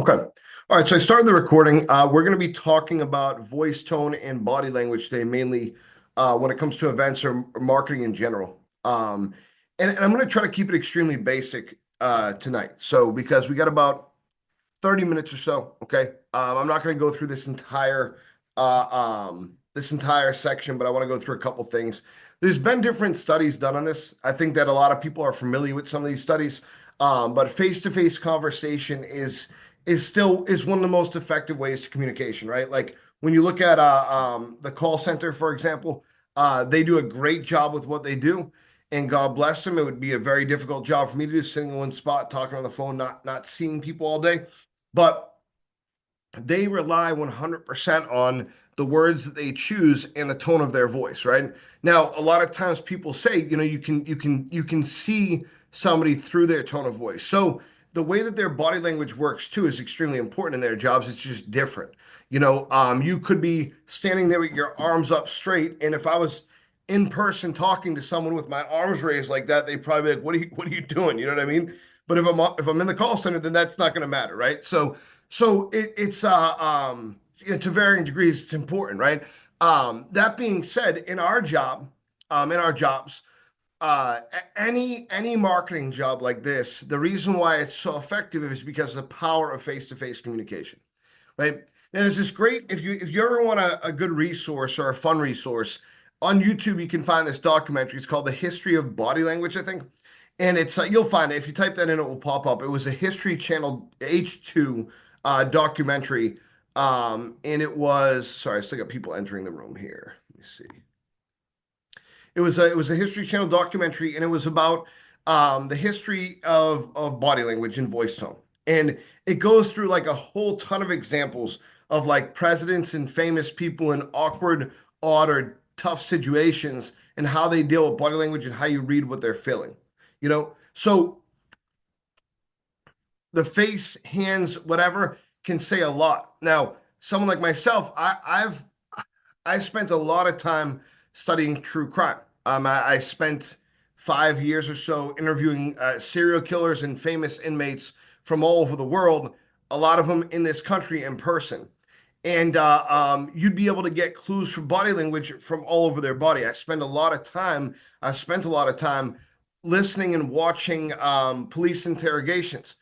Okay. All right. So I started the recording. We're going to be talking about voice tone and body language today, mainly when it comes to events or marketing in general. And I'm going to try to keep it extremely basic tonight. So because we got about 30 minutes or so. Okay. I'm not going to go through this entire section, but I want to go through a couple things. There's been different studies done on this. I think that a lot of people are familiar with some of these studies. But face-to-face conversation is one of the most effective ways to communication, right? Like when you look at the call center, for example, they do a great job with what they do. And God bless them. It would be a very difficult job for me to do, sitting in one spot, talking on the phone, not seeing people all day. But they rely 100% on the words that they choose and the tone of their voice, right? Now, a lot of times people say, you can see somebody through their tone of voice. So the way that their body language works too is extremely important in their jobs. It's just different. You could be standing there with your arms up straight, and if I was in person talking to someone with my arms raised like that, they'd probably be like, "What are you doing?" You know what I mean? But if I'm in the call center, then that's not going to matter, right? So to varying degrees, it's important, right? That being said, in our jobs, any marketing job like this, the reason why it's so effective is because of the power of face-to-face communication, right? Now, there's this great if you ever want a good resource or a fun resource on YouTube, you can find this documentary. It's called The History of Body Language, I think. And it's you'll find it. If you type that in, it will pop up. It was a History Channel H2 documentary. And it was, sorry, I still got people entering the room here. Let me see. It was a History Channel documentary, and it was about the history of body language and voice tone. And it goes through like a whole ton of examples of like presidents and famous people in awkward, odd, or tough situations and how they deal with body language and how you read what they're feeling. So the face, hands, whatever can say a lot. Now, someone like myself, I spent a lot of time studying true crime. I spent 5 years or so interviewing serial killers and famous inmates from all over the world, a lot of them in this country in person. And you'd be able to get clues from body language from all over their body. I spent a lot of time listening and watching police interrogations,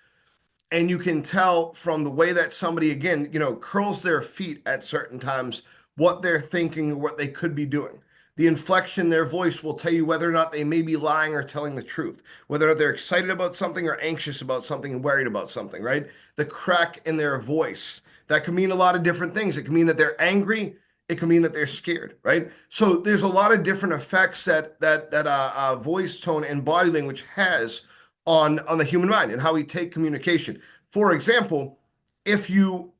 and you can tell from the way that somebody, again, curls their feet at certain times, what they're thinking or what they could be doing. The inflection in their voice will tell you whether or not they may be lying or telling the truth, whether or not they're excited about something or anxious about something and worried about something, right? The crack in their voice, that can mean a lot of different things. It can mean that they're angry. It can mean that they're scared, right? So there's a lot of different effects that voice tone and body language has on the human mind and how we take communication. For example, if you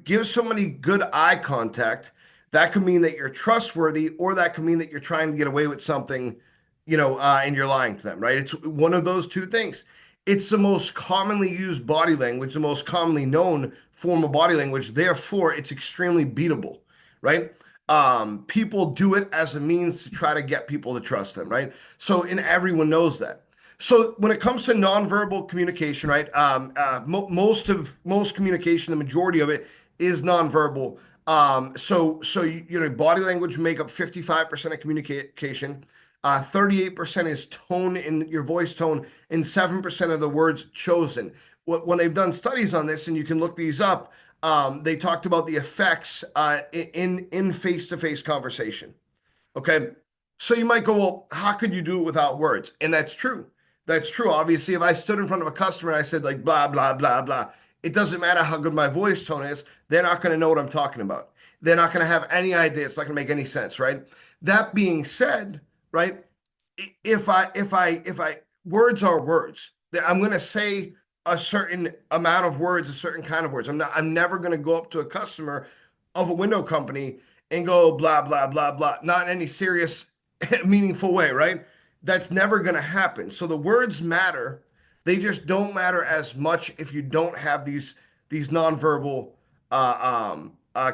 give somebody good eye contact, that could mean that you're trustworthy, or that could mean that you're trying to get away with something, and you're lying to them, right? It's one of those two things. It's the most commonly used body language, the most commonly known form of body language. Therefore, it's extremely beatable, right? People do it as a means to try to get people to trust them, right? So, and everyone knows that. So when it comes to nonverbal communication, right? Most communication, the majority of it is nonverbal. Body language make up 55% of communication. 38% is tone in your voice tone, and 7% of the words chosen. When they've done studies on this, and you can look these up, they talked about the effects in face-to-face conversation. Okay. So you might go, well, how could you do it without words? And that's true. That's true. Obviously, if I stood in front of a customer and I said like blah, blah, blah, blah, it doesn't matter how good my voice tone is. They're not going to know what I'm talking about. They're not going to have any idea. It's not going to make any sense, right? That being said, right? If I words are words. I'm going to say a certain amount of words, a certain kind of words. I'm never going to go up to a customer of a window company and go blah, blah, blah, blah. Not in any serious, meaningful way, right? That's never going to happen. So the words matter. They just don't matter as much if you don't have these nonverbal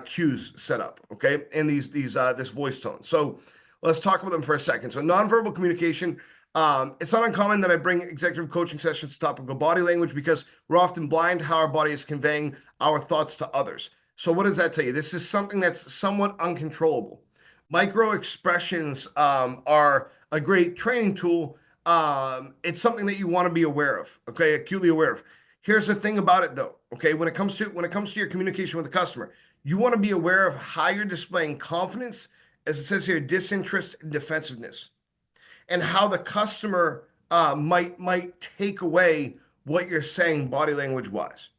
cues set up, okay? And this voice tone. So let's talk about them for a second. So nonverbal communication, It's not uncommon that I bring executive coaching sessions to topical body language because we're often blind how our body is conveying our thoughts to others. So what does that tell you? This is something that's somewhat uncontrollable. Micro expressions are a great training tool. It's something that you want to be aware of, okay, acutely aware of. Here's the thing about it though, okay, when it comes to your communication with the customer, you want to be aware of how you're displaying confidence, as it says here, disinterest and defensiveness, and how the customer might take away what you're saying body language wise,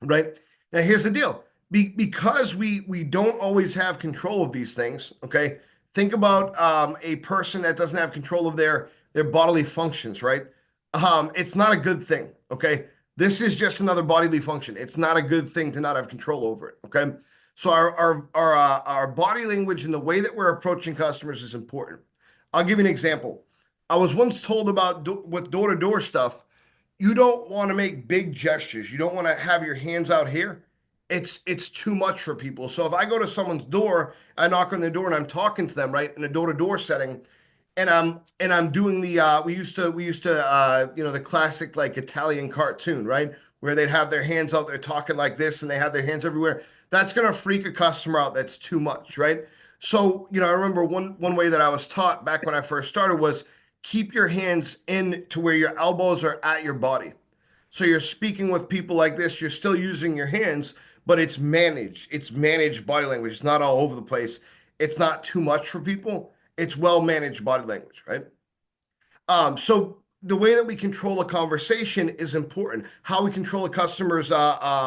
right? Now here's the deal. Because we don't always have control of these things, okay? Think about a person that doesn't have control of their bodily functions, right? It's not a good thing, okay? This is just another bodily function. It's not a good thing to not have control over it, okay? So our body language and the way that we're approaching customers is important. I'll give you an example. I was once told about with door-to-door stuff, you don't want to make big gestures. You don't want to have your hands out here. It's too much for people. So if I go to someone's door, I knock on their door and I'm talking to them, right, in a door-to-door setting, and I'm doing the we used to the classic like Italian cartoon, right? Where they'd have their hands out, they're talking like this, and they have their hands everywhere. That's gonna freak a customer out. That's too much, right? So, I remember one way that I was taught back when I first started was keep your hands in to where your elbows are at your body. So you're speaking with people like this, you're still using your hands, but it's managed. It's managed body language. It's not all over the place. It's not too much for people. It's well managed body language, right? So the way that we control a conversation is important. How we control a customer's thoughts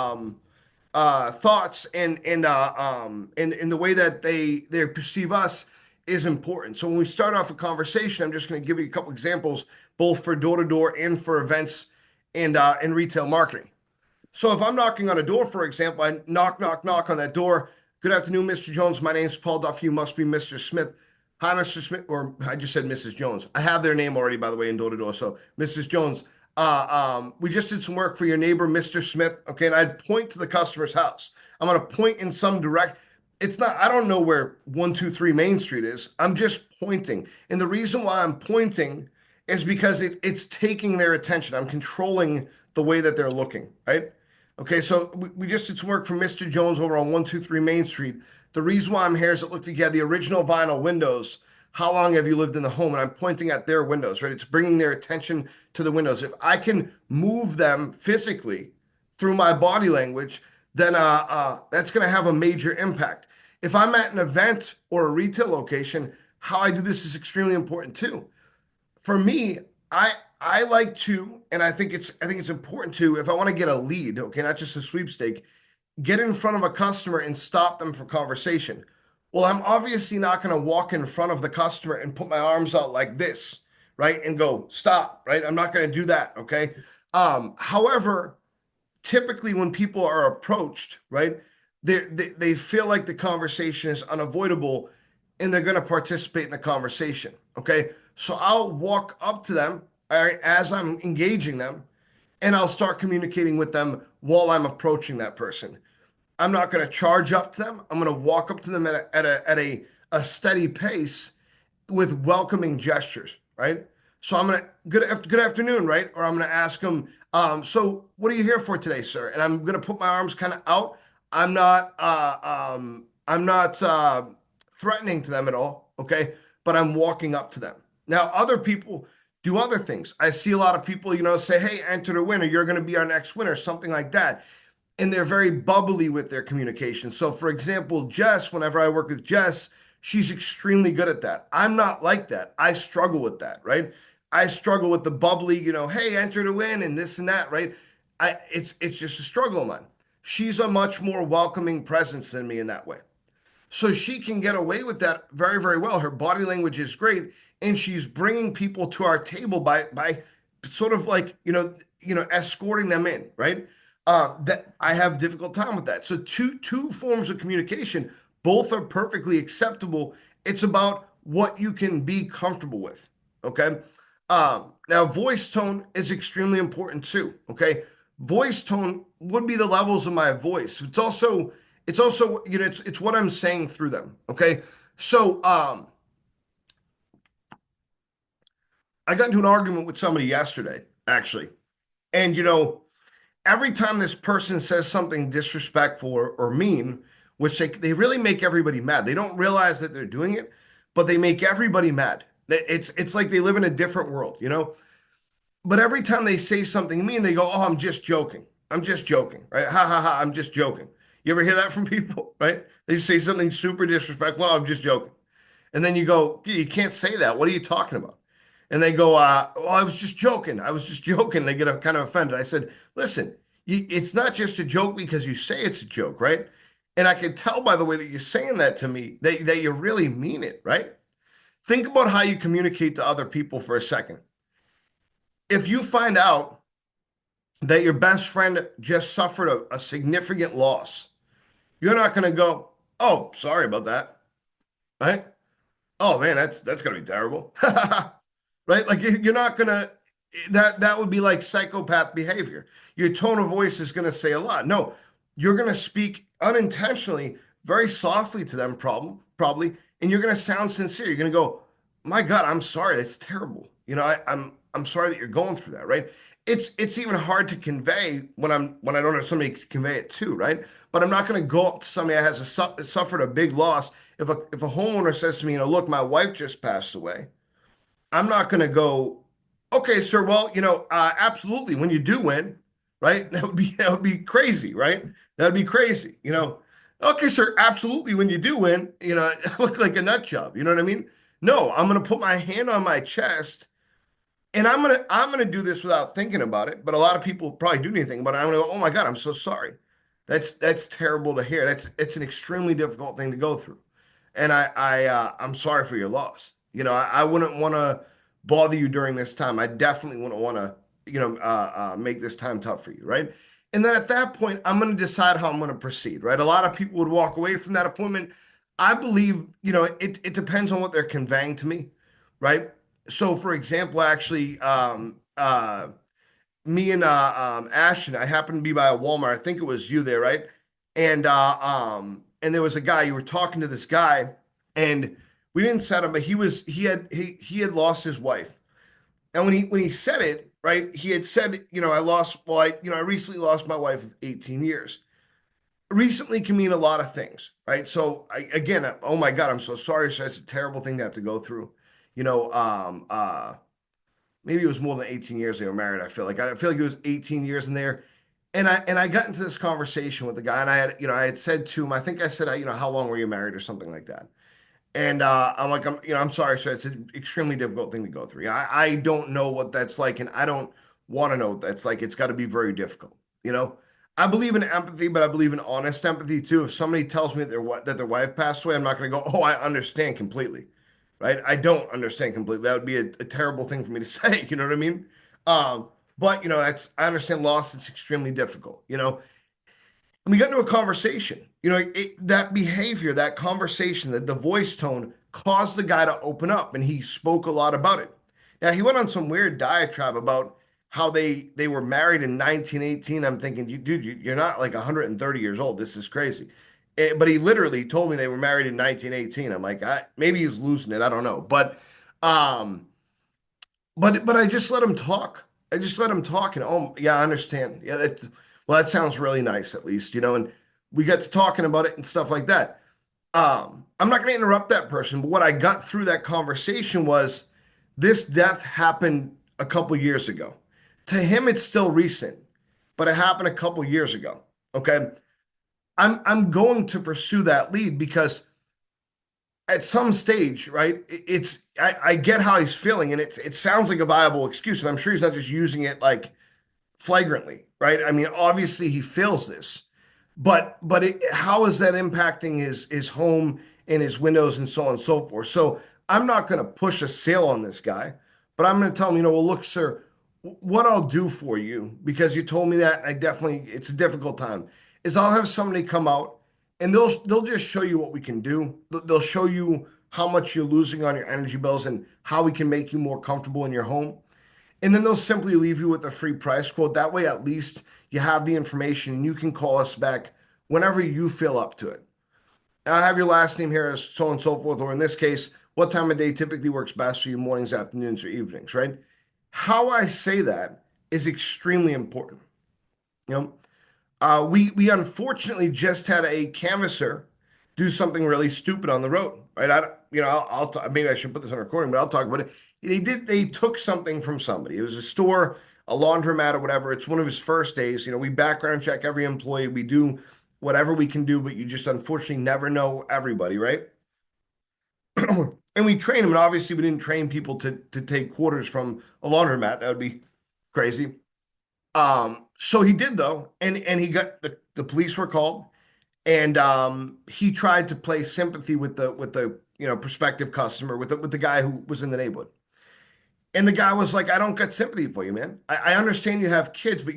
and the way that they perceive us is important. So when we start off a conversation, I'm just going to give you a couple examples, both for door to door and for events and in retail marketing. So if I'm knocking on a door, for example, I knock, knock, knock on that door. Good afternoon, Mr. Jones. My name's Paul Duffy. You must be Mr. Smith. Hi, Mr. Smith, or I just said Mrs. Jones. I have their name already, by the way, in door to door. So Mrs. Jones, we just did some work for your neighbor, Mr. Smith. Okay, and I'd point to the customer's house. I'm gonna point in some direct. It's not. I don't know where 123 Main Street is. I'm just pointing, and the reason why I'm pointing is because it's taking their attention. I'm controlling the way that they're looking, right? Okay, so we just did some work for Mr. Jones over on 123 Main Street. The reason why I'm here is it looked like you had the original vinyl windows. How long have you lived in the home? And I'm pointing at their windows, right? It's bringing their attention to the windows. If I can move them physically through my body language, then that's going to have a major impact. If I'm at an event or a retail location, how I do this is extremely important too. For me, I like to, and I think it's important to, if I want to get a lead, okay, not just a sweepstake, get in front of a customer and stop them for conversation. Well, I'm obviously not going to walk in front of the customer and put my arms out like this, right? And go, stop, right? I'm not going to do that, okay? However, typically when people are approached, right, they feel like the conversation is unavoidable and they're going to participate in the conversation, okay? So I'll walk up to them, all right, as I'm engaging them, and I'll start communicating with them while I'm approaching that person. I'm not going to charge up to them. I'm going to walk up to them at a steady pace with welcoming gestures, right? So I'm gonna good afternoon, right? Or I'm gonna ask them, so what are you here for today, sir? And I'm gonna put my arms kind of out. I'm not threatening to them at all, okay? But I'm walking up to them. Now, other people do other things. I see a lot of people, say, "Hey, enter the winner. You're gonna be our next winner," something like that, and they're very bubbly with their communication. So, for example, Jess, whenever I work with Jess, she's extremely good at that. I'm not like that. I struggle with that, right? I struggle with the bubbly, hey, enter to win and this and that, right? It's just a struggle of mine. She's a much more welcoming presence than me in that way. So she can get away with that very, very well. Her body language is great, and she's bringing people to our table by sort of like escorting them in, right? That I have difficult time with that. So two forms of communication, both are perfectly acceptable. It's about what you can be comfortable with. Okay. Now voice tone is extremely important too. Okay. Voice tone would be the levels of my voice. It's also it's what I'm saying through them. Okay. So I got into an argument with somebody yesterday, actually. And, every time this person says something disrespectful or mean, which they really make everybody mad. They don't realize that they're doing it, but they make everybody mad. It's like they live in a different world, But every time they say something mean, they go, "Oh, I'm just joking. I'm just joking." Right? Ha ha ha, I'm just joking. You ever hear that from people, right? They say something super disrespectful, "Oh, I'm just joking." And then you go, "You can't say that. What are you talking about?" And they go, "Oh, I was just joking. I was just joking." They get kind of offended. I said, "Listen, it's not just a joke because you say it's a joke, right? And I can tell by the way that you're saying that to me that you really mean it, right? Think about how you communicate to other people for a second. If you find out that your best friend just suffered a significant loss, you're not going to go, 'Oh, sorry about that,' right? Oh man, that's gonna be terrible." Right? Like you're not gonna that would be like psychopath behavior. Your tone of voice is gonna say a lot. No, you're gonna speak unintentionally, very softly to them, probably, and you're gonna sound sincere. You're gonna go, "My God, I'm sorry. That's terrible. I'm sorry that you're going through that." Right? It's even hard to convey when I don't have somebody to convey it to, right? But I'm not gonna go up to somebody that has suffered a big loss. If a homeowner says to me, "Look, my wife just passed away," I'm not going to go, "Okay, sir. Well, absolutely. When you do win, right? That would be crazy, right? That would be crazy. Okay, sir. Absolutely. When you do win, I look like a nut job. You know what I mean? No, I'm going to put my hand on my chest, and I'm gonna do this without thinking about it. But a lot of people probably do anything. But I'm gonna go, "Oh my God, I'm so sorry. That's terrible to hear. It's an extremely difficult thing to go through, and I'm sorry for your loss. I wouldn't want to bother you during this time. I definitely wouldn't want to make this time tough for you, right?" And then at that point, I'm going to decide how I'm going to proceed, right? A lot of people would walk away from that appointment. I believe, it depends on what they're conveying to me, right? So, for example, actually, me and Ashton, I happened to be by a Walmart. I think it was you there, right? And there was a guy. You were talking to this guy, and we didn't set him, but he had lost his wife. And when he said it, right, he had said, "I lost. Well, I recently lost my wife of 18 years." Recently can mean a lot of things, right? So again, oh my God, I'm so sorry. So it's a terrible thing to have to go through. You know, maybe it was more than 18 years they were married. I feel like it was 18 years in there. And I got into this conversation with the guy, and I had said to him, I think I said, "How long were you married?" or something like that. And I'm like, I'm sorry, sir. It's an extremely difficult thing to go through. I don't know what that's like, and I don't want to know what that's like. It's got to be very difficult. You know, I believe in empathy, but I believe in honest empathy too. If somebody tells me that their wife passed away, I'm not going to go, "Oh, I understand completely," right? I don't understand completely. That would be a terrible thing for me to say. You know what I mean? Um, but I understand loss. It's extremely difficult. And we got into a conversation. That behavior, that conversation, that the voice tone caused the guy to open up, and he spoke a lot about it. Now he went on some weird diatribe about how they were married in 1918. I'm thinking, dude, you're not like 130 years old. This is crazy. But he literally told me they were married in 1918. I'm like, maybe he's losing it. I don't know. Um, but I just let him talk. I just let him talk, and oh yeah, I understand. Yeah, that sounds really nice, at least, and we got to talking about it and stuff like that. I'm not going to interrupt that person, but what I got through that conversation was this death happened a couple years ago. To him, it's still recent, but it happened a couple years ago. Okay, I'm going to pursue that lead because at some stage, right? I get how he's feeling, and it sounds like a viable excuse, and I'm sure he's not just using it like flagrantly, right? I mean, obviously he feels this, but how is that impacting his home and his windows and so on and so forth? So I'm not going to push a sale on this guy, but I'm going to tell him, well, look, sir, what I'll do for you, because you told me that, it's a difficult time, is I'll have somebody come out, and they'll just show you what we can do. They'll show you how much you're losing on your energy bills and how we can make you more comfortable in your home. And then they'll simply leave you with a free price quote. That way, at least you have the information and you can call us back whenever you feel up to it. I have your last name here as so and so forth, or in this case, what time of day typically works best for you, mornings, afternoons, or evenings, right? How I say that is extremely important. You know, we unfortunately just had a canvasser do something really stupid on the road, right? Maybe I should put this on recording, but I'll talk about it. They took something from somebody. It was a store, a laundromat, or whatever. It's one of his first days. We background check every employee. We do whatever we can do, but you just unfortunately never know everybody, right? And we train them, and obviously we didn't train people to take quarters from a laundromat. That would be crazy. So he did though, and he got the police were called, and he tried to play sympathy with the prospective customer, with the guy who was in the neighborhood. And the guy was like, I don't get sympathy for you, man. I understand you have kids, but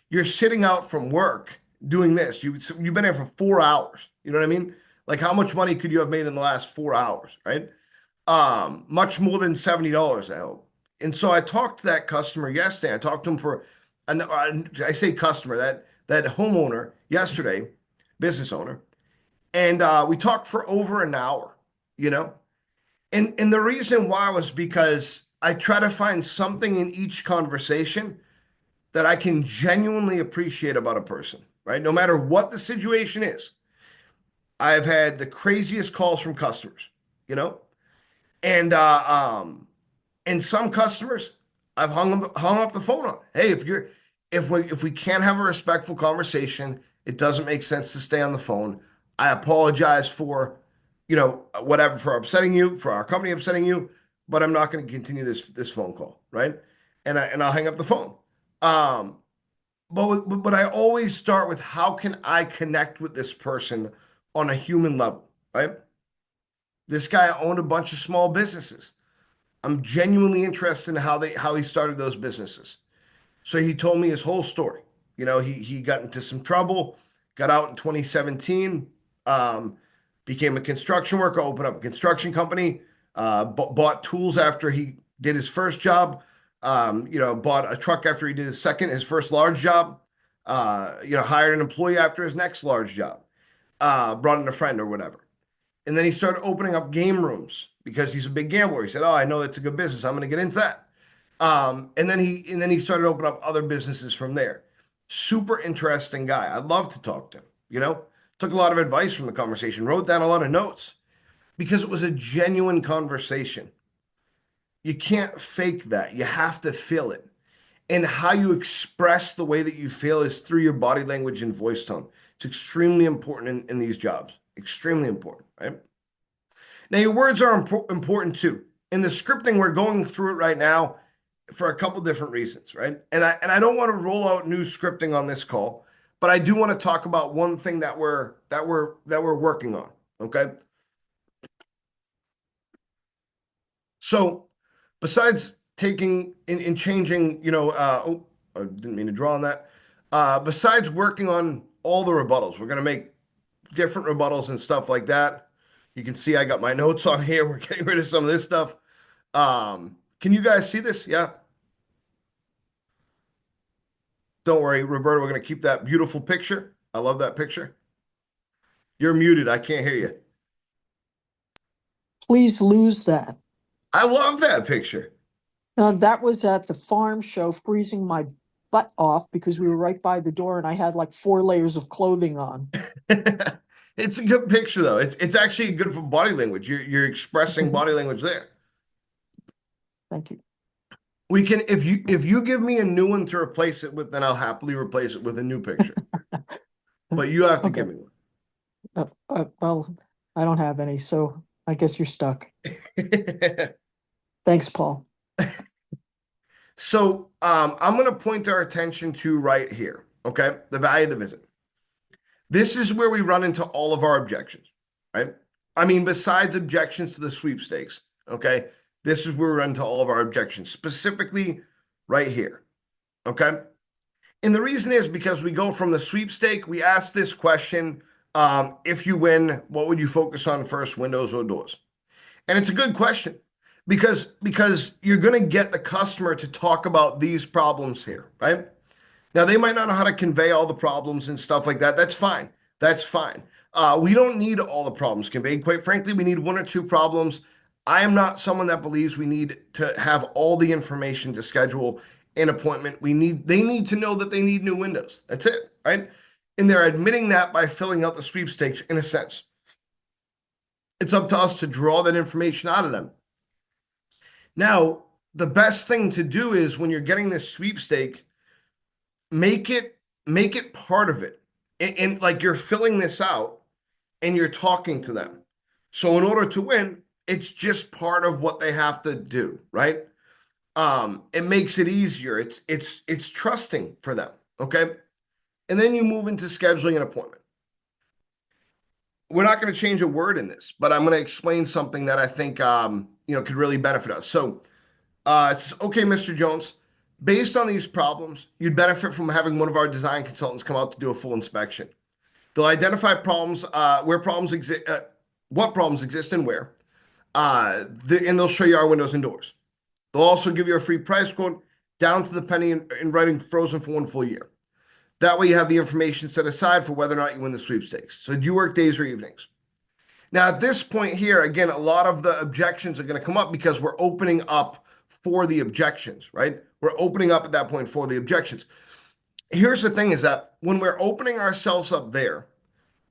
you're sitting out from work doing this. You've been here for 4 hours. You know what I mean? Like, how much money could you have made in the last 4 hours, right? Much more than $70, I hope. And so I talked to that customer yesterday. I talked to him for, I say customer, that homeowner yesterday, business owner, and we talked for over an hour, you know? And the reason why was because I try to find something in each conversation that I can genuinely appreciate about a person, right? No matter what the situation is. I've had the craziest calls from customers, you know? And some customers I've hung up the phone on. Hey, if we can't have a respectful conversation, it doesn't make sense to stay on the phone. I apologize for, whatever, for upsetting you, for our company upsetting you, but I'm not going to continue this phone call, right? And I'll hang up the phone. But I always start with, how can I connect with this person on a human level, right? This guy owned a bunch of small businesses. I'm genuinely interested in how he started those businesses. So he told me his whole story. He got into some trouble, got out in 2017, became a construction worker, opened up a construction company, bought tools after he did his first job, bought a truck after he did his first large job, hired an employee after his next large job, brought in a friend or whatever. And then he started opening up game rooms because he's a big gambler. He said, "Oh, I know that's a good business. I'm going to get into that." And then he started opening up other businesses from there. Super interesting guy. I'd love to talk to him. Took a lot of advice from the conversation, wrote down a lot of notes because it was a genuine conversation. You can't fake that. You have to feel it. And how you express the way that you feel is through your body language and voice tone. It's extremely important in these jobs. Extremely important, right? Now, your words are important too. In the scripting, we're going through it right now for a couple different reasons, right? And I don't want to roll out new scripting on this call, but I do want to talk about one thing that we're working on. Okay. So besides taking in changing, I didn't mean to draw on that. Besides working on all the rebuttals, we're going to make different rebuttals and stuff like that. You can see I got my notes on here. We're getting rid of some of this stuff. Can you guys see this? Yeah. Don't worry, Roberta, we're going to keep that beautiful picture. I love that picture. You're muted. I can't hear you. Please lose that. I love that picture. That was at the farm show, freezing my butt off because we were right by the door and I had like 4 layers of clothing on. It's a good picture, though. It's actually good for body language. You're expressing body language there. Thank you. We can, if you give me a new one to replace it with, then I'll happily replace it with a new picture. But you have to give me one. Well, I don't have any, so I guess you're stuck. Thanks, Paul. So I'm going to point our attention to right here, okay? The value of the visit. This is where we run into all of our objections, right? I mean, besides objections to the sweepstakes, okay? This is where we run into all of our objections, specifically right here, okay? And the reason is because we go from the sweepstake, we ask this question, if you win, what would you focus on first, windows or doors? And it's a good question because you're going to get the customer to talk about these problems here, right? Now, they might not know how to convey all the problems and stuff like that. That's fine. That's fine. We don't need all the problems conveyed. Quite frankly, we need one or two problems. I am not someone that believes we need to have all the information to schedule an appointment. They need to know that they need new windows. That's it, right? And they're admitting that by filling out the sweepstakes in a sense. It's up to us to draw that information out of them. Now, the best thing to do is when you're getting this sweepstake, make it part of it. And like you're filling this out and you're talking to them. So in order to win, it's just part of what they have to do, right? It makes it easier. It's trusting for them, okay? And then you move into scheduling an appointment. We're not going to change a word in this, but I'm going to explain something that I think could really benefit us. So it's okay, Mr. Jones. Based on these problems, you'd benefit from having one of our design consultants come out to do a full inspection. They'll identify problems, where problems exist, what problems exist and where, and they'll show you our windows and doors. They'll also give you a free price quote down to the penny in writing, frozen for 1 full year. That way you have the information set aside for whether or not you win the sweepstakes. So do you work days or evenings? Now, at this point here, again, a lot of the objections are going to come up because we're opening up for the objections, right? We're opening up at that point for the objections. Here's the thing is that when we're opening ourselves up there,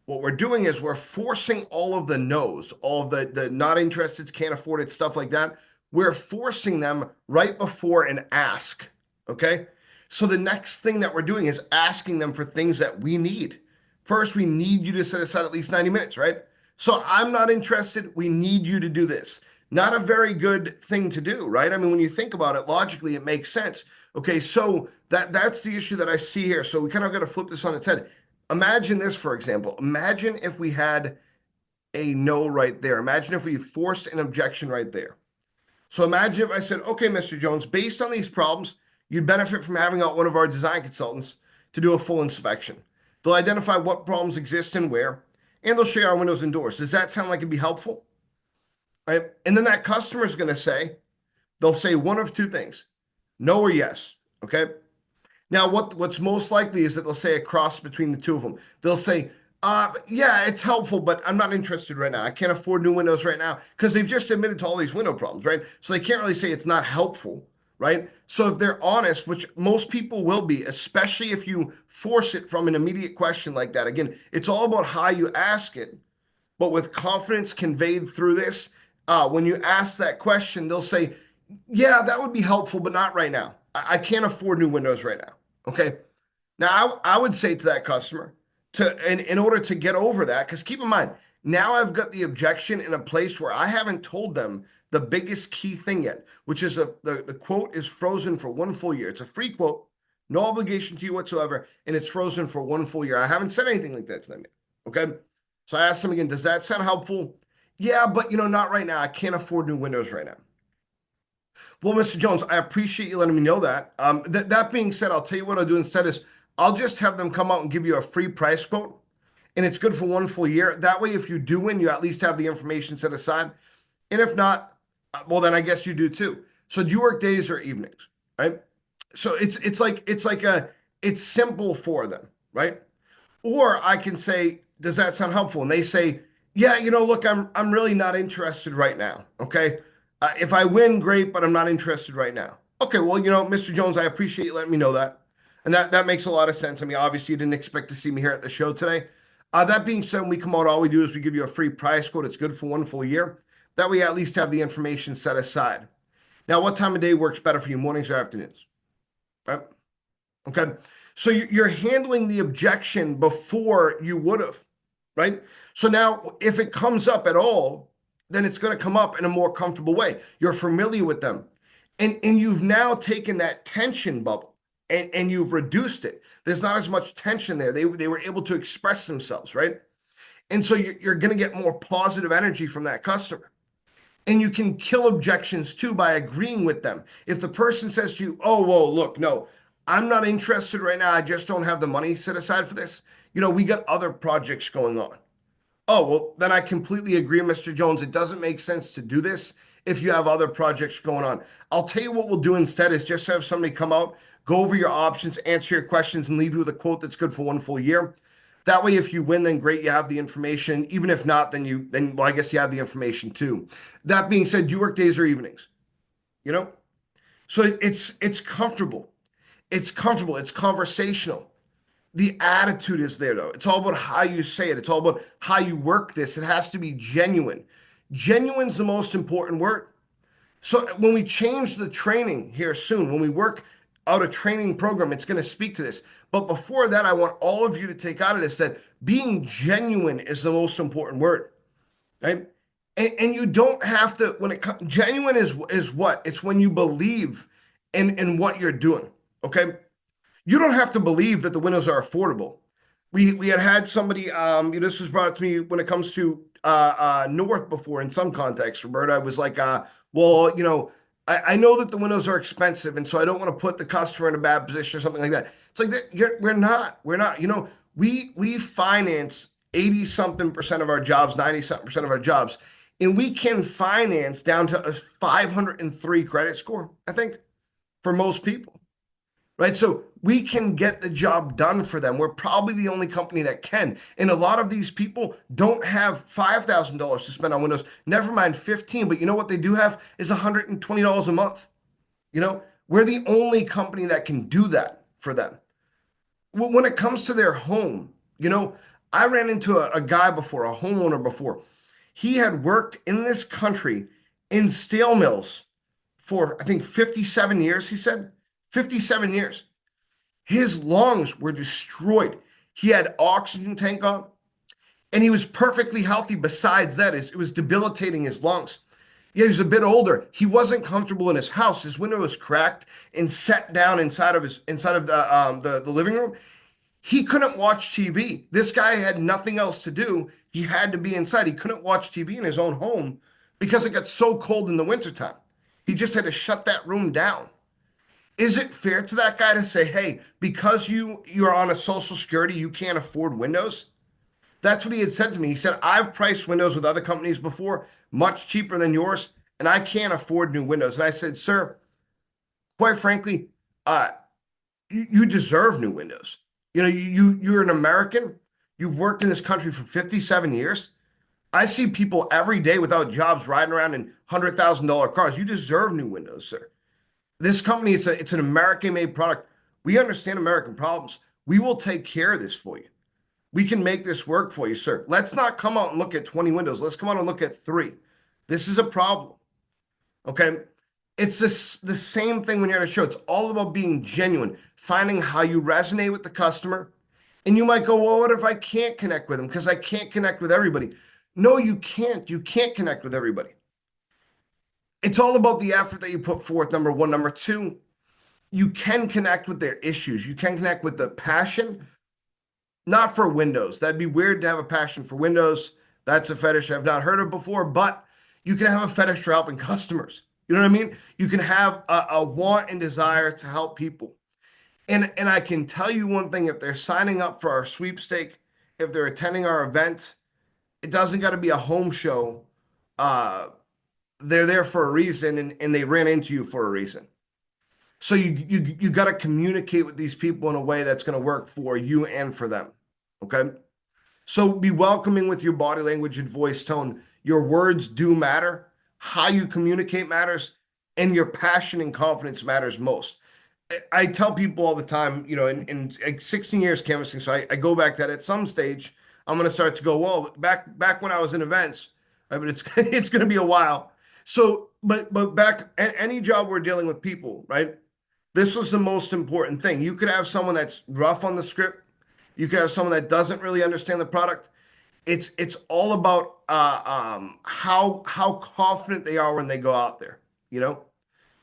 what we're doing is we're forcing all of the no's, all of the not interested, can't afford it, stuff like that. We're forcing them right before an ask, okay? So the next thing that we're doing is asking them for things that we need. First, we need you to set aside at least 90 minutes, right? So I'm not interested. We need you to do this. Not a very good thing to do, right? I mean, when you think about it, logically, it makes sense. Okay, so that's the issue that I see here. So we kind of got to flip this on its head. Imagine this, for example. Imagine if we had a no right there. Imagine if we forced an objection right there. So imagine if I said, okay, Mr. Jones, based on these problems, you'd benefit from having out one of our design consultants to do a full inspection. They'll identify what problems exist and where, and they'll show you our windows and doors. Does that sound like it'd be helpful? Right? And then that customer is going to say, they'll say one of two things, no or yes. Okay. Now, what's most likely is that they'll say a cross between the two of them. They'll say, yeah, it's helpful, but I'm not interested right now. I can't afford new windows right now because they've just admitted to all these window problems, right? So they can't really say it's not helpful, right? So if they're honest, which most people will be, especially if you force it from an immediate question like that. Again, it's all about how you ask it, but with confidence conveyed through this, when you ask that question, they'll say, yeah, that would be helpful, but not right now. I can't afford new windows right now. Okay. Now, I would say to that customer, in order to get over that, because keep in mind, now I've got the objection in a place where I haven't told them the biggest key thing yet, which is the quote is frozen for 1 full year. It's a free quote, no obligation to you whatsoever, and it's frozen for 1 full year. I haven't said anything like that to them yet. Okay. So I asked them again, does that sound helpful? Yeah, but not right now. I can't afford new windows right now. Well, Mr. Jones, I appreciate you letting me know that. That being said, I'll tell you what I'll do instead is I'll just have them come out and give you a free price quote, and it's good for 1 full year. That way, if you do win, you at least have the information set aside. And if not, well, then I guess you do too. So do you work days or evenings, right? So it's simple for them, right? Or I can say, does that sound helpful? And they say, yeah, look, I'm really not interested right now. Okay. If I win, great, but I'm not interested right now. Okay, well, Mr. Jones, I appreciate you letting me know that. And that makes a lot of sense. I mean, obviously, you didn't expect to see me here at the show today. That being said, when we come out, all we do is we give you a free price quote. It's good for 1 full year. That way, you at least have the information set aside. Now, what time of day works better for you, mornings or afternoons? Right? Okay. So you're handling the objection before you would have, right? So now, if it comes up at all, then it's going to come up in a more comfortable way. You're familiar with them. And you've now taken that tension bubble and you've reduced it. There's not as much tension there. They were able to express themselves, right? And so you're going to get more positive energy from that customer. And you can kill objections too by agreeing with them. If the person says to you, oh, whoa, look, no, I'm not interested right now. I just don't have the money set aside for this. We got other projects going on. Oh, well, then I completely agree, Mr. Jones. It doesn't make sense to do this if you have other projects going on. I'll tell you what we'll do instead is just have somebody come out, go over your options, answer your questions, and leave you with a quote that's good for 1 full year. That way, if you win, then great, you have the information. Even if not, then well, I guess you have the information too. That being said, do you work days or evenings? You know, so it's comfortable. It's comfortable. It's conversational. The attitude is there though. It's all about how you say it. It's all about how you work this. It has to be genuine. Genuine's the most important word. So when we change the training here soon, when we work out a training program, it's going to speak to this. But before that, I want all of you to take out of this that being genuine is the most important word, right? And you don't have to, when it comes, genuine is what? It's when you believe in what you're doing, okay? You don't have to believe that the windows are affordable. We had somebody, this was brought up to me when it comes to North before in some context, Roberta. I was like, well, I know that the windows are expensive, and so I don't want to put the customer in a bad position or something like that. It's like that, we're not. We finance 80 something percent of our jobs, 90 something percent of our jobs, and we can finance down to a 503 credit score, I think, for most people, right? So we can get the job done for them. We're probably the only company that can. And a lot of these people don't have $5,000 to spend on Windows, never mind 15, but you know what they do have is $120 a month. We're the only company that can do that for them. When it comes to their home, I ran into a guy before, a homeowner before. He had worked in this country in steel mills for, I think, 57 years, he said. 57 years. His lungs were destroyed. He had oxygen tank on, and he was perfectly healthy. Besides that, it was debilitating his lungs. Yeah, he was a bit older. He wasn't comfortable in his house. His window was cracked and set down inside of the living room. He couldn't watch TV. This guy had nothing else to do. He had to be inside. He couldn't watch TV in his own home because it got so cold in the wintertime. He just had to shut that room down. Is it fair to that guy to say, hey, because you're on a social security, you can't afford Windows? That's what he had said to me. He said, I've priced Windows with other companies before, much cheaper than yours, and I can't afford new Windows. And I said, sir, quite frankly, you deserve new Windows. You're an American. You've worked in this country for 57 years. I see people every day without jobs riding around in $100,000 cars. You deserve new Windows, sir. This company, it's an American-made product. We understand American problems. We will take care of this for you. We can make this work for you, sir. Let's not come out and look at 20 windows. Let's come out and look at 3. This is a problem. Okay? It's the same thing when you're at a show. It's all about being genuine, finding how you resonate with the customer. And you might go, well, what if I can't connect with them? Because I can't connect with everybody. No, you can't. You can't connect with everybody. It's all about the effort that you put forth, number one. Number two, you can connect with their issues. You can connect with the passion, not for Windows. That'd be weird to have a passion for Windows. That's a fetish I've not heard of before, but you can have a fetish for helping customers. You know what I mean? You can have a want and desire to help people. And I can tell you one thing, if they're signing up for our sweepstake, if they're attending our event, it doesn't got to be a home show. They're there for a reason, and they ran into you for a reason. So you got to communicate with these people in a way that's going to work for you and for them. Okay? So be welcoming with your body language and voice tone. Your words do matter. How you communicate matters, and your passion and confidence matters most. I tell people all the time, in 16 years canvassing, so I go back that at some stage, I'm going to start to go, well, back when I was in events, right? But it's going to be a while. So, but back at any job we're dealing with people, right? This was the most important thing. You could have someone that's rough on the script. You could have someone that doesn't really understand the product. It's all about how confident they are when they go out there.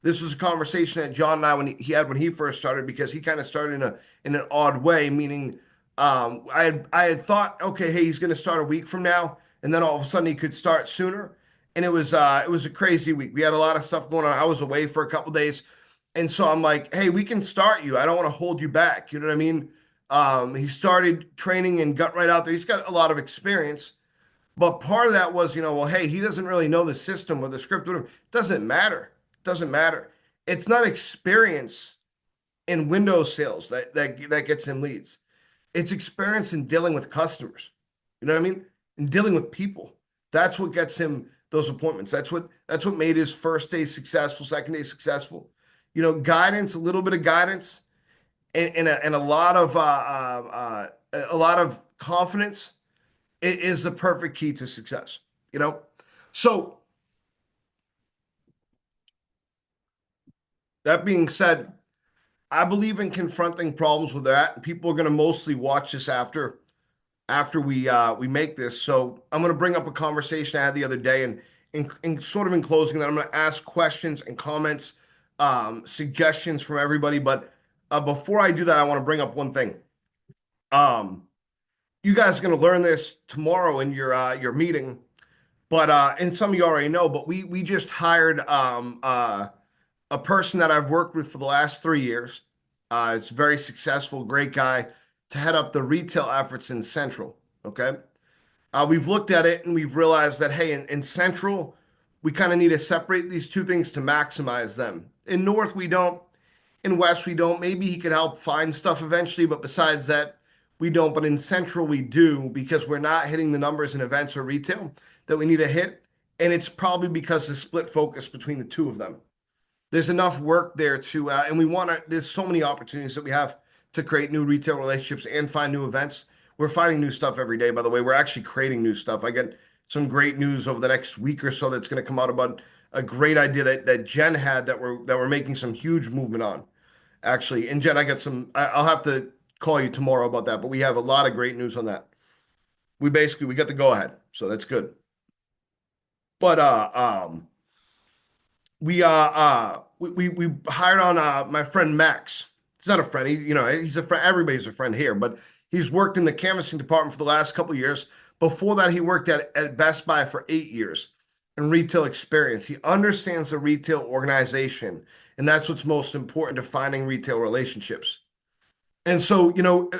This was a conversation that John and I he had when he first started, because he kind of started in an odd way, meaning I had thought, okay, hey, he's going to start a week from now, and then all of a sudden he could start sooner, and it was a crazy week. We had a lot of stuff going on. I was away for a couple of days, and so I'm like, hey, we can start you. I don't want to hold you back. You know what I mean? He started training and got right out there. He's got a lot of experience. But part of that was, well, hey, he doesn't really know the system or the script. Whatever. It doesn't matter. It doesn't matter. It's not experience in Windows sales that gets him leads. It's experience in dealing with customers. You know what I mean? And dealing with people. That's what gets him those appointments. That's what made his first day successful, second day successful. Guidance, a little bit of guidance, and a lot of confidence is the perfect key to success. You know, so that being said, I believe in confronting problems with that. People are going to mostly watch this after we make this. So I'm going to bring up a conversation I had the other day, and in sort of in closing, that I'm going to ask questions and comments, suggestions from everybody. But before I do that, I want to bring up one thing. You guys are going to learn this tomorrow in your meeting, but and some of you already know. But we just hired a person that I've worked with for the last 3 years. It's very successful, great guy to head up the retail efforts in Central. Okay. We've looked at it and we've realized that, hey, in Central, we kind of need to separate these two things to maximize them. In North, we don't. In West, we don't. Maybe he could help find stuff eventually, but besides that, we don't. But in Central, we do because we're not hitting the numbers in events or retail that we need to hit. And it's probably because the split focus between the two of them. There's enough work there and we want to, there's so many opportunities that we have to create new retail relationships and find new events. We're finding new stuff every day, by the way. We're actually creating new stuff. I get some great news over the next week or so that's going to come out about a great idea that Jen had that we're making some huge movement on, actually. And Jen, I'll have to call you tomorrow about that, but we have a lot of great news on that. We got the go ahead, so that's good. But we hired on my friend Max. He's not a friend. He's a friend. Everybody's a friend here, but he's worked in the canvassing department for the last couple of years. Before that, he worked at Best Buy for 8 years in retail experience. He understands the retail organization, and that's what's most important to finding retail relationships. And so,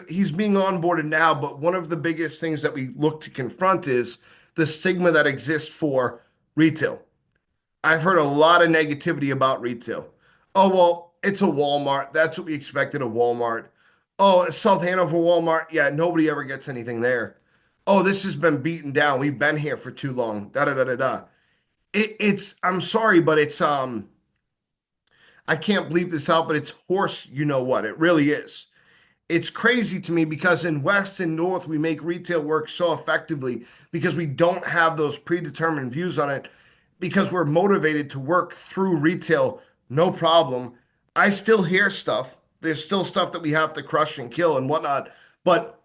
he's being onboarded now, but one of the biggest things that we look to confront is the stigma that exists for retail. I've heard a lot of negativity about retail. Oh, well, it's a Walmart. That's what we expected of Walmart. Oh, it's South Hanover Walmart. Yeah, nobody ever gets anything there. Oh, this has been beaten down. We've been here for too long. Da da da da da. I'm sorry, but I can't bleep this out, but it's horse, you know what? It really is. It's crazy to me because in West and North, we make retail work so effectively because we don't have those predetermined views on it because we're motivated to work through retail, no problem. I still hear stuff. There's still stuff that we have to crush and kill and whatnot. But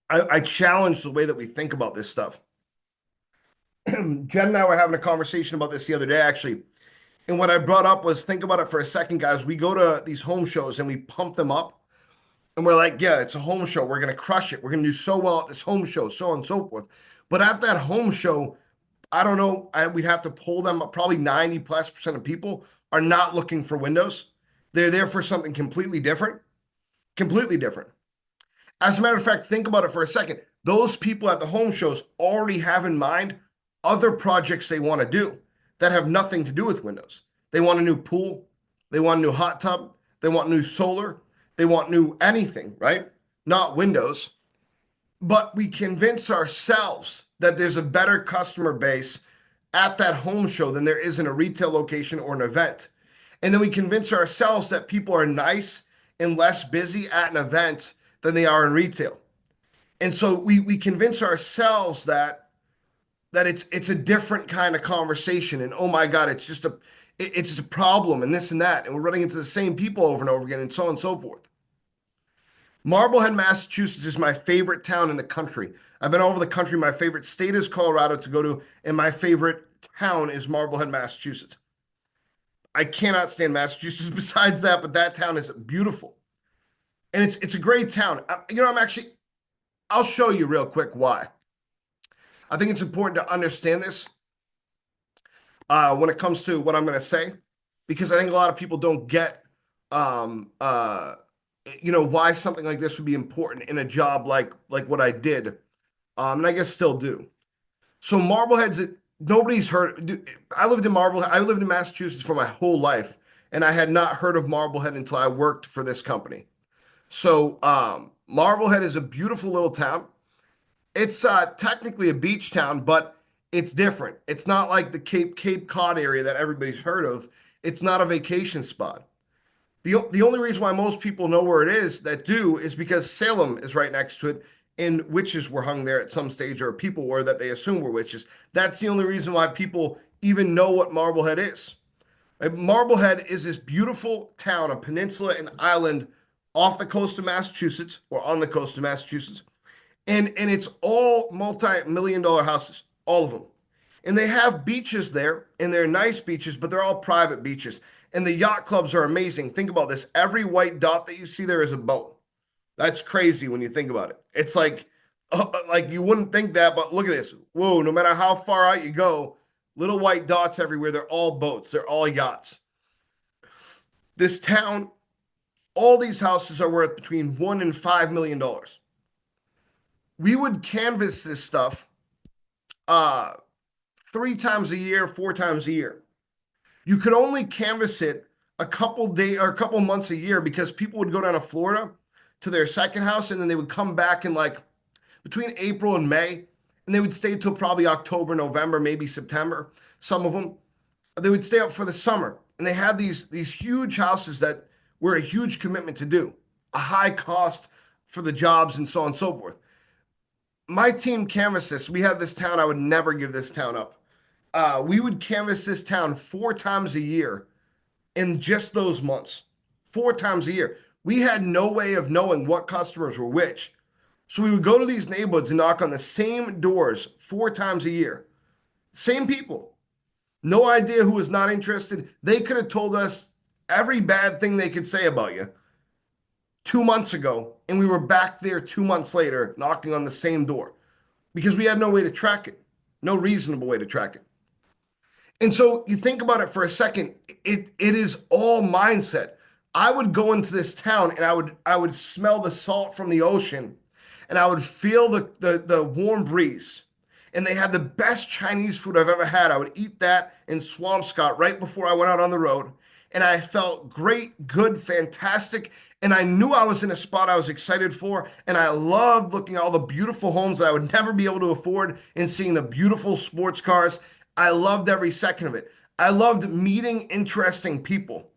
I challenge the way that we think about this stuff. Jen and I were having a conversation about this the other day, actually. And what I brought up was think about it for a second, guys. We go to these home shows and we pump them up. And we're like, yeah, it's a home show. We're going to crush it. We're going to do so well at this home show, so on and so forth. But at that home show, I don't know, we'd have to pull them up. Probably 90+% of people are not looking for windows. They're there for something completely different. Completely different. As a matter of fact, think about it for a second. Those people at the home shows already have in mind other projects they want to do that have nothing to do with windows. They want a new pool. They want a new hot tub. They want new solar. They want new anything, right? Not windows. But we convince ourselves that there's a better customer base at that home show than there is in a retail location or an event. And then we convince ourselves that people are nice and less busy at an event than they are in retail. And so we convince ourselves that it's a different kind of conversation. And oh my God, it's just a problem and this and that. And we're running into the same people over and over again and so on and so forth. Marblehead, Massachusetts is my favorite town in the country. I've been all over the country. My favorite state is Colorado to go to, and my favorite town is Marblehead, Massachusetts. I cannot stand Massachusetts besides that, but that town is beautiful. And it's a great town. I'll show you real quick why. I think it's important to understand this when it comes to what I'm going to say, because I think a lot of people don't get why something like this would be important in a job like what I did, and I guess still do. So Marblehead's nobody's heard. Dude, I lived in Marblehead. I lived in Massachusetts for my whole life, and I had not heard of Marblehead until I worked for this company. So Marblehead is a beautiful little town. It's technically a beach town, but it's different. It's not like the Cape Cod area that everybody's heard of. It's not a vacation spot. The only reason why most people know where it is that do is because Salem is right next to it, and witches were hung there at some stage, or people were that they assume were witches. That's the only reason why people even know what Marblehead is. Right? Marblehead is this beautiful town, a peninsula, an island off the coast of Massachusetts, or on the coast of Massachusetts, and it's all multi-million dollar houses, all of them. And they have beaches there, and they're nice beaches, but they're all private beaches. And the yacht clubs are amazing. Think about this. Every white dot that you see there is a boat. That's crazy when you think about it. It's like you wouldn't think that, but look at this. Whoa, no matter how far out you go, little white dots everywhere. They're all boats. They're all yachts. This town, all these houses are worth between $1 and $5 million. We would canvas this stuff uh 3 times a year, 4 times a year. You could only canvas it a couple days or a couple months a year because people would go down to Florida to their second house, and then they would come back in like between April and May, and they would stay till probably October, November, maybe September. Some of them, they would stay up for the summer, and they had these huge houses that were a huge commitment to do, a high cost for the jobs and so on and so forth. My team canvassed this. We had this town. I would never give this town up. We would canvass this town 4 times a year in just those months. 4 times a year. We had no way of knowing what customers were which. So we would go to these neighborhoods and knock on the same doors 4 times a year. Same people. No idea who was not interested. They could have told us every bad thing they could say about you 2 months ago, and we were back there 2 months later knocking on the same door because we had no way to track it, no reasonable way to track it. And so you think about it for a second, it is all mindset. I would go into this town and I would smell the salt from the ocean, and I would feel the warm breeze. And they had the best Chinese food I've ever had. I would eat that in Swampscott right before I went out on the road. And I felt great, good, fantastic. And I knew I was in a spot I was excited for. And I loved looking at all the beautiful homes that I would never be able to afford and seeing the beautiful sports cars. I loved every second of it. I loved meeting interesting people,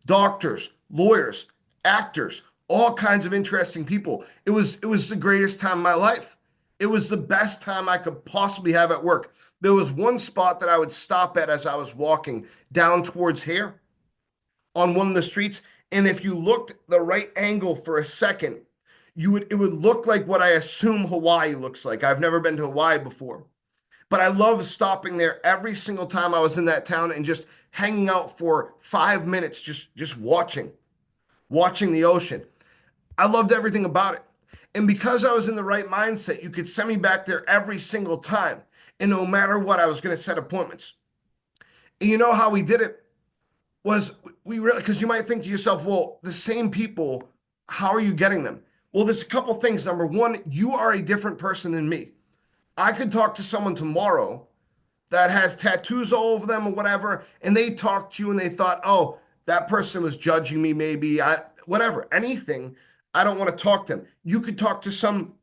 doctors, lawyers, actors, all kinds of interesting people. It was the greatest time of my life. It was the best time I could possibly have at work. There was one spot that I would stop at as I was walking down towards here on one of the streets, and if you looked the right angle for a second, it would look like what I assume Hawaii looks like. I've never been to Hawaii before. But I love stopping there every single time I was in that town and just hanging out for 5 minutes, just watching the ocean. I loved everything about it. And because I was in the right mindset, you could send me back there every single time. And no matter what, I was going to set appointments. And you know how we did it was we really, because you might think to yourself, well, the same people, how are you getting them? Well, there's a couple things. Number one, you are a different person than me. I could talk to someone tomorrow that has tattoos all over them or whatever, and they talked to you and they thought, oh, that person was judging me, maybe whatever, anything. I don't want to talk to them. You could talk to some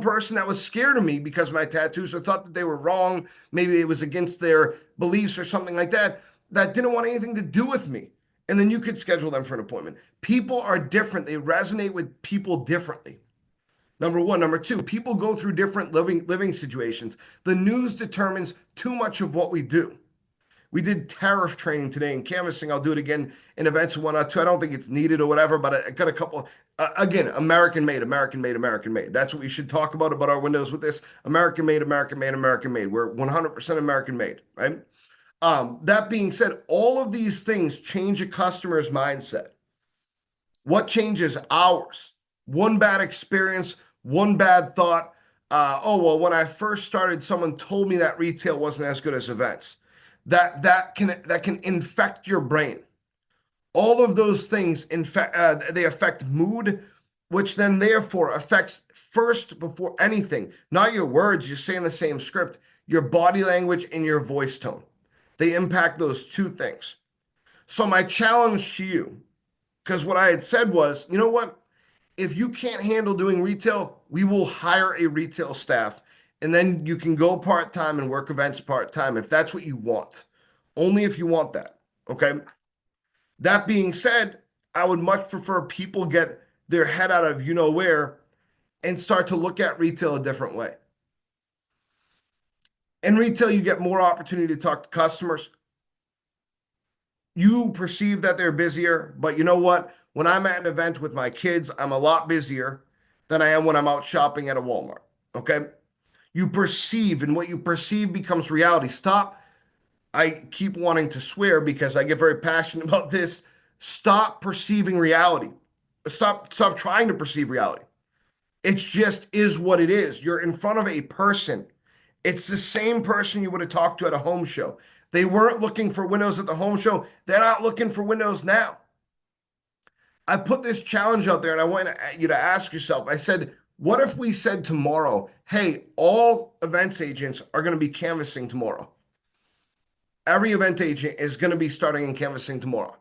person that was scared of me because of my tattoos or thought that they were wrong. Maybe it was against their beliefs or something like that, that didn't want anything to do with me. And then you could schedule them for an appointment. People are different. They resonate with people differently. Number one. Number two, people go through different living situations. The news determines too much of what we do. We did tariff training today in canvassing. I'll do it again in events and whatnot too. I don't think it's needed or whatever, but I got a couple. Again, American made, American made, American made. That's what we should talk about our windows with this. American made, American made, American made. We're 100% American made, right? That being said, all of these things change a customer's mindset. What changes ours? One bad experience, one bad thought. Oh, well, when I first started, someone told me that retail wasn't as good as events. That can infect your brain. All of those things they affect mood, which then therefore affects first before anything, not your words, you're saying the same script, your body language and your voice tone. They impact those two things. So my challenge to you, because what I had said was, you know what? if you can't handle doing retail, we will hire a retail staff, and then you can go part-time and work events part-time if that's what you want. Only if you want that. Okay. That being said, I would much prefer people get their head out of you know where and start to look at retail a different way. In retail, you get more opportunity to talk to customers. You perceive that they're busier, but you know what? When I'm at an event with my kids, I'm a lot busier than I am when I'm out shopping at a Walmart. Okay. You perceive, and what you perceive becomes reality. Stop. I keep wanting to swear because I get very passionate about this. Stop perceiving reality. Stop trying to perceive reality. It's just is what it is. You're in front of a person. It's the same person you would have talked to at a home show. They weren't looking for windows at the home show. They're not looking for windows now. I put this challenge out there and I want you to ask yourself. I said, what if we said tomorrow, hey, all events agents are going to be canvassing tomorrow? Every event agent is going to be starting in canvassing tomorrow.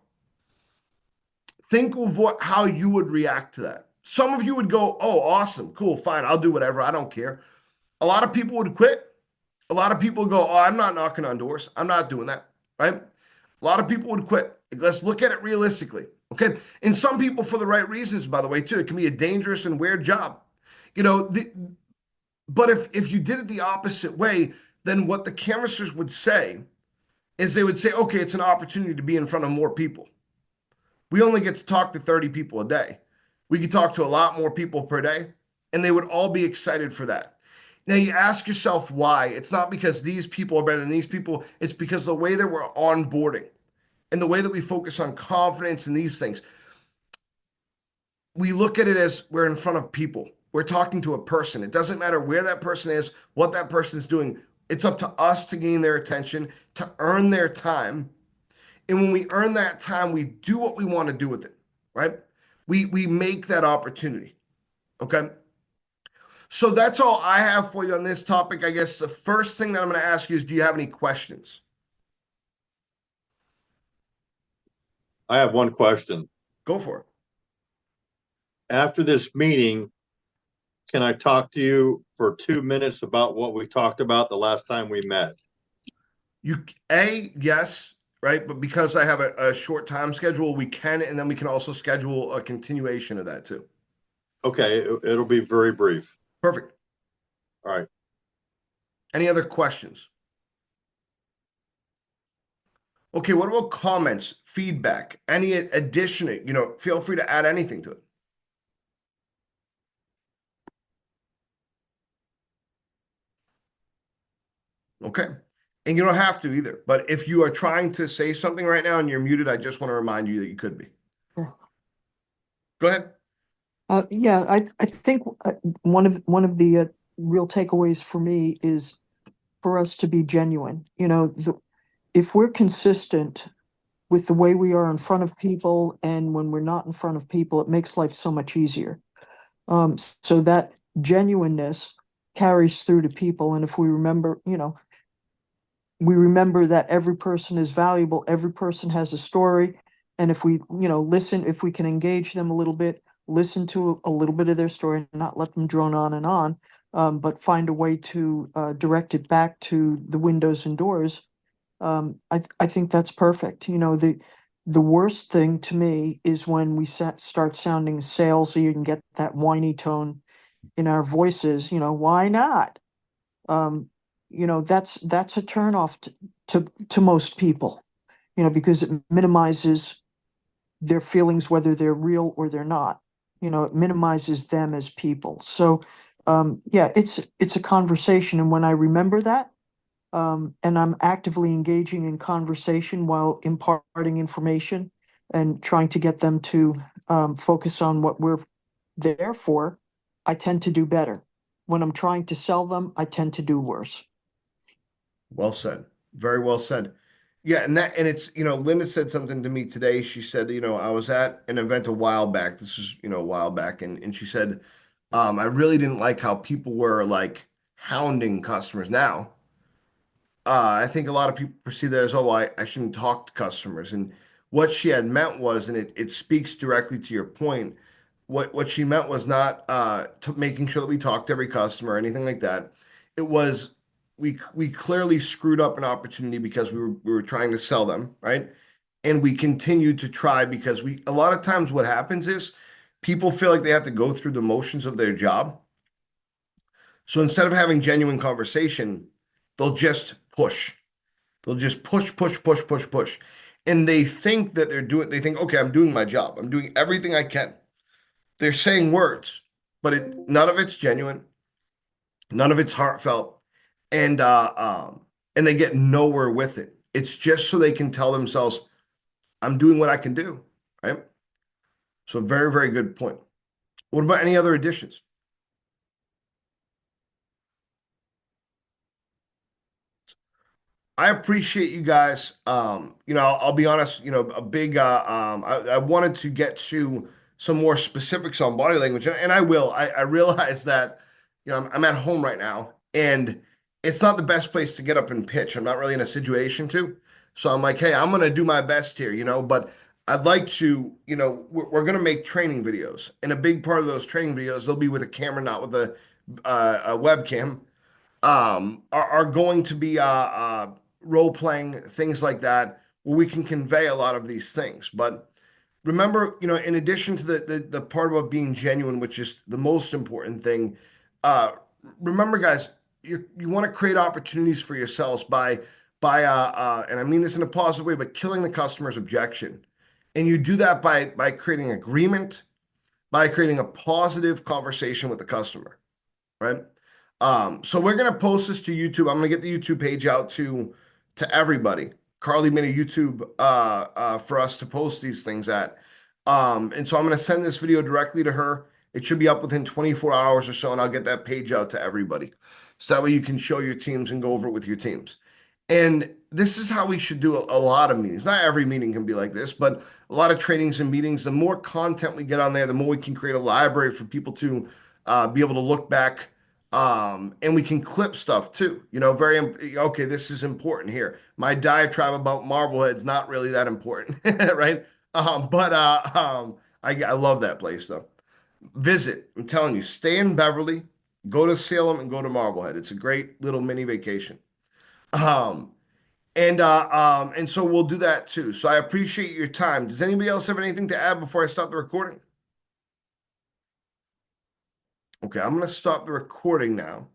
Think of how you would react to that. Some of you would go, oh, awesome, cool, fine, I'll do whatever, I don't care. A lot of people would quit. A lot of people go, oh, I'm not knocking on doors. I'm not doing that, right? A lot of people would quit. Let's look at it realistically, okay? And some people for the right reasons, by the way, too. It can be a dangerous and weird job. You know, but if you did it the opposite way, then what the canvassers would say is they would say, okay, it's an opportunity to be in front of more people. We only get to talk to 30 people a day. We could talk to a lot more people per day, and they would all be excited for that. Now you ask yourself why. It's not because these people are better than these people. It's because the way that we're onboarding and the way that we focus on confidence and these things, we look at it as we're in front of people. We're talking to a person. It doesn't matter where that person is, what that person is doing. It's up to us to gain their attention, to earn their time. And when we earn that time, we do what we want to do with it, right? We make that opportunity. Okay. So that's all I have for you on this topic. I guess the first thing that I'm going to ask you is, do you have any questions? I have one question. Go for it. After this meeting, can I talk to you for 2 minutes about what we talked about the last time we met? Yes, right? But because I have a short time schedule, we can, and then we can also schedule a continuation of that too. Okay, it'll be very brief. Perfect. All right. Any other questions? Okay, what about comments, feedback, any addition, feel free to add anything to it. Okay. And you don't have to either. But if you are trying to say something right now and you're muted, I just want to remind you that you could be. Sure. Go ahead. Yeah, I think one of the real takeaways for me is for us to be genuine. If we're consistent with the way we are in front of people and when we're not in front of people, it makes life so much easier. So that genuineness carries through to people. And if we remember, we remember that every person is valuable, every person has a story. And if we, listen, if we can engage them a little bit, listen to a little bit of their story, and not let them drone on and on, but find a way to direct it back to the windows and doors. I think that's perfect. The worst thing to me is when we start sounding salesy and get that whiny tone in our voices. Why not? That's a turnoff to most people. Because it minimizes their feelings, whether they're real or they're not. It minimizes them as people. So, yeah, it's a conversation, and when I remember that. And I'm actively engaging in conversation while imparting information and trying to get them to focus on what we're there for. I tend to do better. When I'm trying to sell them, I tend to do worse. Well said. Very well said. Yeah, and it's, Linda said something to me today. She said, I was at an event a while back. This was, a while back, and she said, I really didn't like how people were like hounding customers now. I think a lot of people perceive that as, oh, I shouldn't talk to customers. And what she had meant was, and it speaks directly to your point, what she meant was not making sure that we talked to every customer or anything like that. It was we clearly screwed up an opportunity because we were trying to sell them, right? And we continued to try because we a lot of times what happens is people feel like they have to go through the motions of their job. So instead of having genuine conversation, they'll just push. They'll just push, push, push, push, push. And they think that they think, okay, I'm doing my job. I'm doing everything I can. They're saying words, but none of it's genuine, none of it's heartfelt, and and they get nowhere with it. It's just so they can tell themselves, I'm doing what I can do, right? So very, very good point. What about any other additions? I appreciate you guys. I'll be honest, a big I wanted to get to some more specifics on body language, and I will. I realize that, I'm at home right now, and it's not the best place to get up and pitch. I'm not really in a situation to. So I'm like, hey, I'm gonna do my best here, but I'd like to, we're gonna make training videos, and a big part of those training videos, they'll be with a camera, not with a webcam, are going to be role playing, things like that, where we can convey a lot of these things. But remember, in addition to the part about being genuine, which is the most important thing, uh, remember, guys, you want to create opportunities for yourselves by and I mean this in a positive way, but killing the customer's objection. And you do that by creating agreement, by creating a positive conversation with the customer, right? So we're gonna post this to YouTube. I'm gonna get the YouTube page out to everybody. Carly made a YouTube for us to post these things at. And so I'm gonna send this video directly to her. It should be up within 24 hours or so, and I'll get that page out to everybody. So that way you can show your teams and go over it with your teams. And this is how we should do a lot of meetings. Not every meeting can be like this, but a lot of trainings and meetings. The more content we get on there, the more we can create a library for people to be able to look back, and we can clip stuff too. Okay, this is important here. My diatribe about Marblehead's not really that important, right? I love that place though. Visit. I'm telling you, stay in Beverly, go to Salem, and go to Marblehead. It's a great little mini vacation. Um, and so we'll do that too. So I appreciate your time. Does anybody else have anything to add before I stop the recording? Okay, I'm gonna stop the recording now.